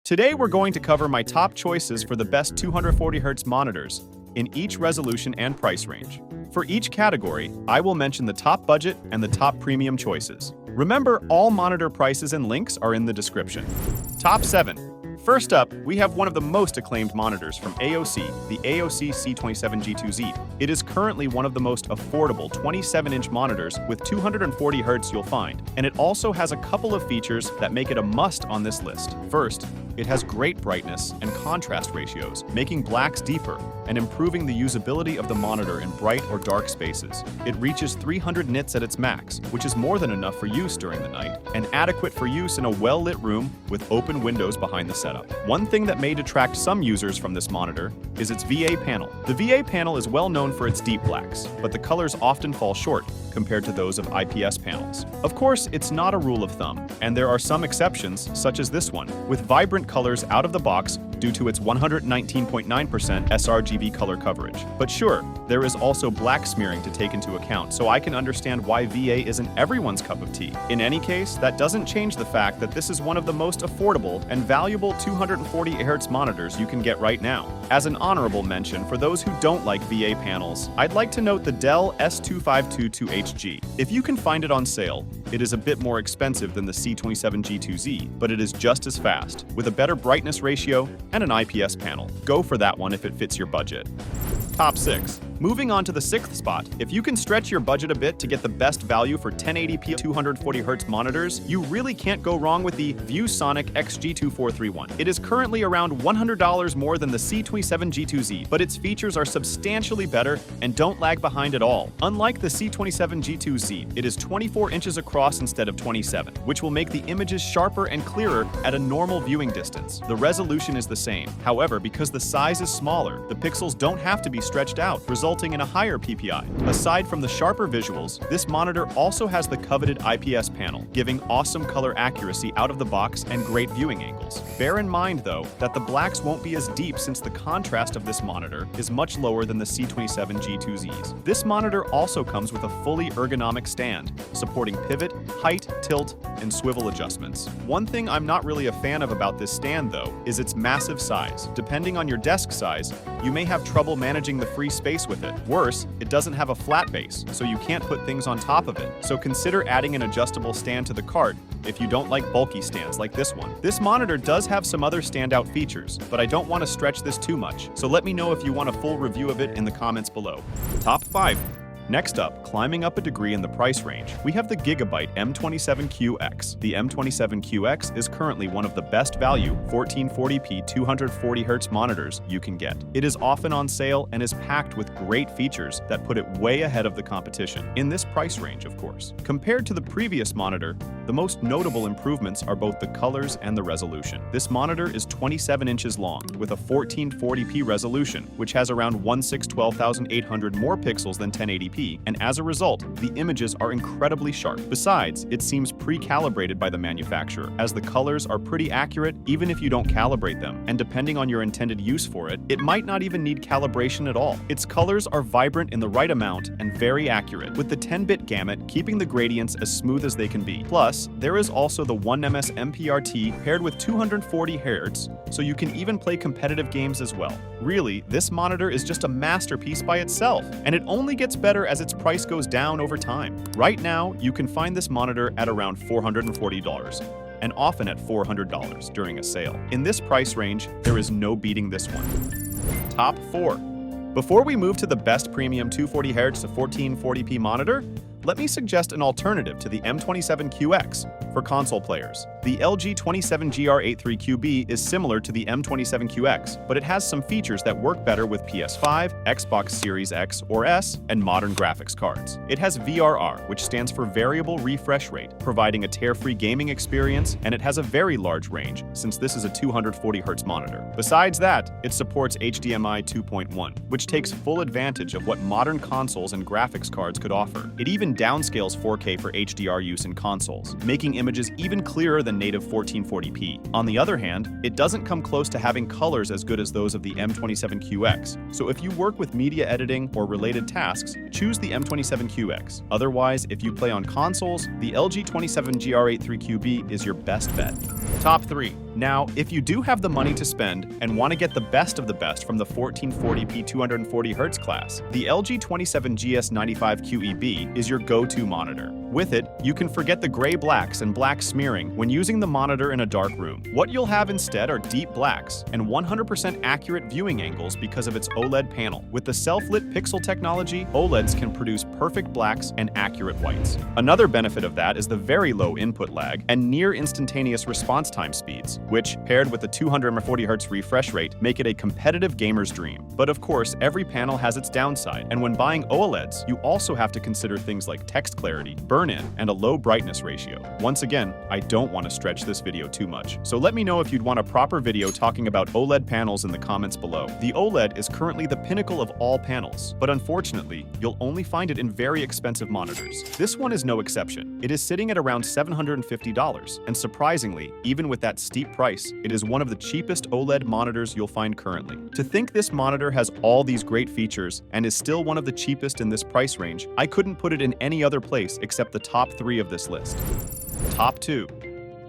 Today we're going to cover my top choices for the best 240Hz monitors in each resolution and price range. For each category, I will mention the top budget and the top premium choices. Remember, all monitor prices and links are in the description. Top 7. First up, we have one of the most acclaimed monitors from AOC, the AOC C27G2Z. It is currently one of the most affordable 27-inch monitors with 240Hz you'll find, and it also has a couple of features that make it a must on this list. First, it has great brightness and contrast ratios, making blacks deeper and improving the usability of the monitor in bright or dark spaces. It reaches 300 nits at its max, which is more than enough for use during the night, and adequate for use in a well-lit room with open windows behind the setup. One thing that may detract some users from this monitor is its VA panel. The VA panel is well known for its deep blacks, but the colors often fall short compared to those of IPS panels. Of course, it's not a rule of thumb, and there are some exceptions, such as this one, with vibrant colors out of the box due to its 119.9% sRGB color coverage. But sure, there is also black smearing to take into account, so I can understand why VA isn't everyone's cup of tea. In any case, that doesn't change the fact that this is one of the most affordable and valuable 240Hz monitors you can get right now. As an honorable mention, for those who don't like VA panels, I'd like to note the Dell S2522HG. If you can find it on sale, it is a bit more expensive than the C27G2Z, but it is just as fast, with a better brightness ratio and an IPS panel. Go for that one if it fits your budget. Top 6. Moving on to the 6th spot, if you can stretch your budget a bit to get the best value for 1080p 240Hz monitors, you really can't go wrong with the ViewSonic XG2431. It is currently around $100 more than the C27G2Z, but its features are substantially better and don't lag behind at all. Unlike the C27G2Z, it is 24 inches across instead of 27, which will make the images sharper and clearer at a normal viewing distance. The resolution is the same. However, because the size is smaller, the pixels don't have to be stretched out, resulting in a higher PPI. Aside from the sharper visuals, this monitor also has the coveted IPS panel, giving awesome color accuracy out of the box and great viewing angles. Bear in mind, though, that the blacks won't be as deep since the contrast of this monitor is much lower than the C27G2Z's. This monitor also comes with a fully ergonomic stand, supporting pivot, height, tilt, and swivel adjustments. One thing I'm not really a fan of about this stand, though, is its massive size. Depending on your desk size, you may have trouble managing the free space with it. Worse, it doesn't have a flat base, so you can't put things on top of it. So consider adding an adjustable stand to the cart if you don't like bulky stands like this one. This monitor does have some other standout features, but I don't want to stretch this too much, so let me know if you want a full review of it in the comments below. Top 5. Next up, climbing up a degree in the price range, we have the Gigabyte M27QX. The M27QX is currently one of the best value 1440p 240Hz monitors you can get. It is often on sale and is packed with great features that put it way ahead of the competition, in this price range, of course. Compared to the previous monitor, the most notable improvements are both the colors and the resolution. This monitor is 27 inches long, with a 1440p resolution, which has around 1/612,800 more pixels than 1080p. And as a result, the images are incredibly sharp. Besides, it seems pre-calibrated by the manufacturer, as the colors are pretty accurate even if you don't calibrate them, and depending on your intended use for it, it might not even need calibration at all. Its colors are vibrant in the right amount and very accurate, with the 10-bit gamut keeping the gradients as smooth as they can be. Plus, there is also the 1ms MPRT paired with 240Hz, so you can even play competitive games as well. Really, this monitor is just a masterpiece by itself, and it only gets better as its price goes down over time. Right now, you can find this monitor at around $440, and often at $400 during a sale. In this price range, there is no beating this one. Top 4. Before we move to the best premium 240Hz to 1440p monitor, let me suggest an alternative to the M27QX for console players. The LG 27GR83QB is similar to the M27QX, but it has some features that work better with PS5, Xbox Series X or S, and modern graphics cards. It has VRR, which stands for Variable Refresh Rate, providing a tear-free gaming experience, and it has a very large range, since this is a 240Hz monitor. Besides that, it supports HDMI 2.1, which takes full advantage of what modern consoles and graphics cards could offer. It even downscales 4K for HDR use in consoles, making images even clearer than native 1440p. On the other hand, it doesn't come close to having colors as good as those of the M27QX, so if you work with media editing or related tasks, choose the M27QX. Otherwise, if you play on consoles, the LG 27GR83QB is your best bet. Top 3. Now, if you do have the money to spend and want to get the best of the best from the 1440p 240Hz class, the LG 27GS95 QEB is your go-to monitor. With it, you can forget the gray blacks and black smearing when using the monitor in a dark room. What you'll have instead are deep blacks and 100% accurate viewing angles because of its OLED panel. With the self-lit pixel technology, OLEDs can produce perfect blacks and accurate whites. Another benefit of that is the very low input lag and near instantaneous response time speeds, which, paired with the 240Hz refresh rate, make it a competitive gamer's dream. But of course, every panel has its downside, and when buying OLEDs, you also have to consider things like text clarity, burn-in, and a low brightness ratio. Once again, I don't want to stretch this video too much, so let me know if you'd want a proper video talking about OLED panels in the comments below. The OLED is currently the pinnacle of all panels, but unfortunately, you'll only find it in very expensive monitors. This one is no exception. It is sitting at around $750, and surprisingly, even with that steep price, it is one of the cheapest OLED monitors you'll find currently. To think this monitor has all these great features and is still one of the cheapest in this price range, I couldn't put it in any other place except the top 3 of this list. Top 2.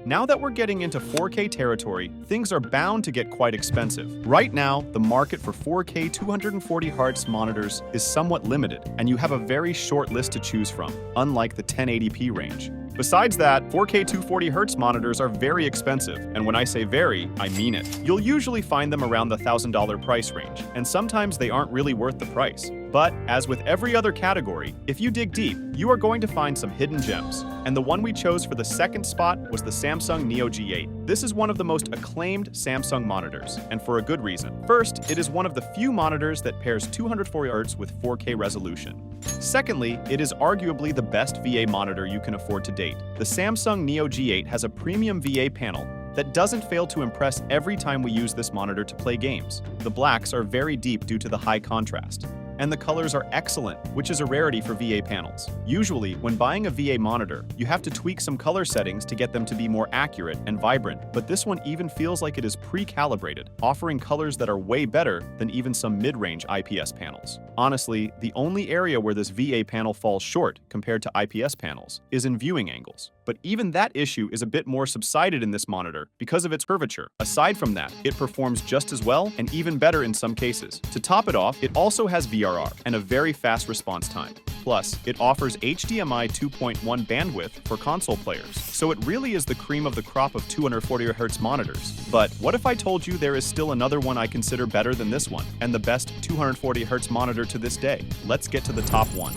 Now that we're getting into 4K territory, things are bound to get quite expensive. Right now, the market for 4K 240Hz monitors is somewhat limited, and you have a very short list to choose from, unlike the 1080p range. Besides that, 4K 240Hz monitors are very expensive, and when I say very, I mean it. You'll usually find them around the $1,000 price range, and sometimes they aren't really worth the price. But, as with every other category, if you dig deep, you are going to find some hidden gems. And the one we chose for the second spot was the Samsung Neo G8. This is one of the most acclaimed Samsung monitors, and for a good reason. First, it is one of the few monitors that pairs 240Hz with 4K resolution. Secondly, it is arguably the best VA monitor you can afford to date. The Samsung Neo G8 has a premium VA panel that doesn't fail to impress every time we use this monitor to play games. The blacks are very deep due to the high contrast, and the colors are excellent, which is a rarity for VA panels. Usually, when buying a VA monitor, you have to tweak some color settings to get them to be more accurate and vibrant, but this one even feels like it is pre-calibrated, offering colors that are way better than even some mid-range IPS panels. Honestly, the only area where this VA panel falls short compared to IPS panels is in viewing angles. But even that issue is a bit more subsided in this monitor because of its curvature. Aside from that, it performs just as well and even better in some cases. To top it off, it also has VRR and a very fast response time. Plus, it offers HDMI 2.1 bandwidth for console players, so it really is the cream of the crop of 240Hz monitors. But what if I told you there is still another one I consider better than this one, and the best 240Hz monitor to this day? Let's get to the top 1.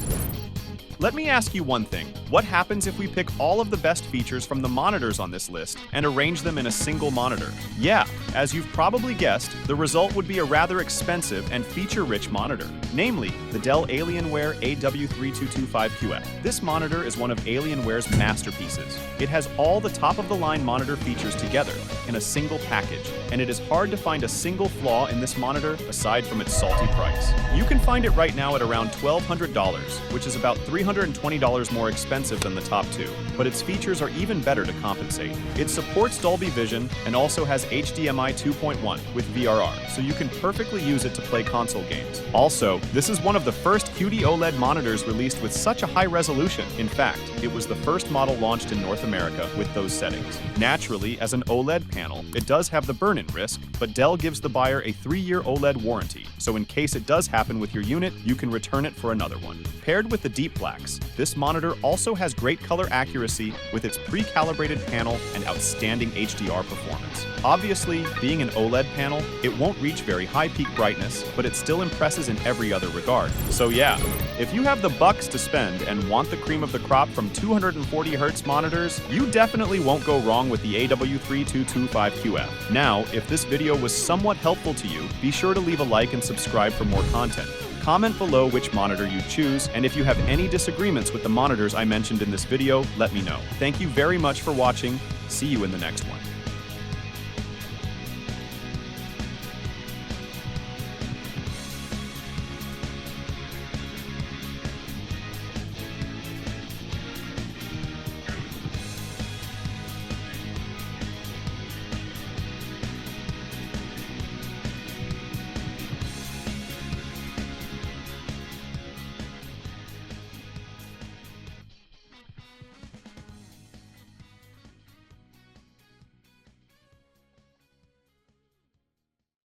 Let me ask you one thing. What happens if we pick all of the best features from the monitors on this list and arrange them in a single monitor? Yeah, as you've probably guessed, the result would be a rather expensive and feature-rich monitor, namely the Dell Alienware AW3225QF. This monitor is one of Alienware's masterpieces. It has all the top-of-the-line monitor features together in a single package, and it is hard to find a single flaw in this monitor aside from its salty price. You can find it right now at around $1,200, which is about $320 more expensive than the top 2, but its features are even better to compensate. It supports Dolby Vision and also has HDMI 2.1 with VRR, so you can perfectly use it to play console games. Also, this is one of the first QD OLED monitors released with such a high resolution. In fact, it was the first model launched in North America with those settings. Naturally, as an OLED panel, it does have the burn-in risk, but Dell gives the buyer a 3-year OLED warranty, so in case it does happen with your unit, you can return it for another one. Paired with the deep blacks, this monitor also has great color accuracy with its pre-calibrated panel and outstanding HDR performance. Obviously, being an OLED panel, it won't reach very high peak brightness, but it still impresses in every other regard. So yeah, if you have the bucks to spend and want the cream of the crop from 240Hz monitors, you definitely won't go wrong with the AW3225QF. Now, if this video was somewhat helpful to you, be sure to leave a like and subscribe for more content. Comment below which monitor you choose, and if you have any disagreements with the monitors I mentioned in this video, let me know. Thank you very much for watching. See you in the next one.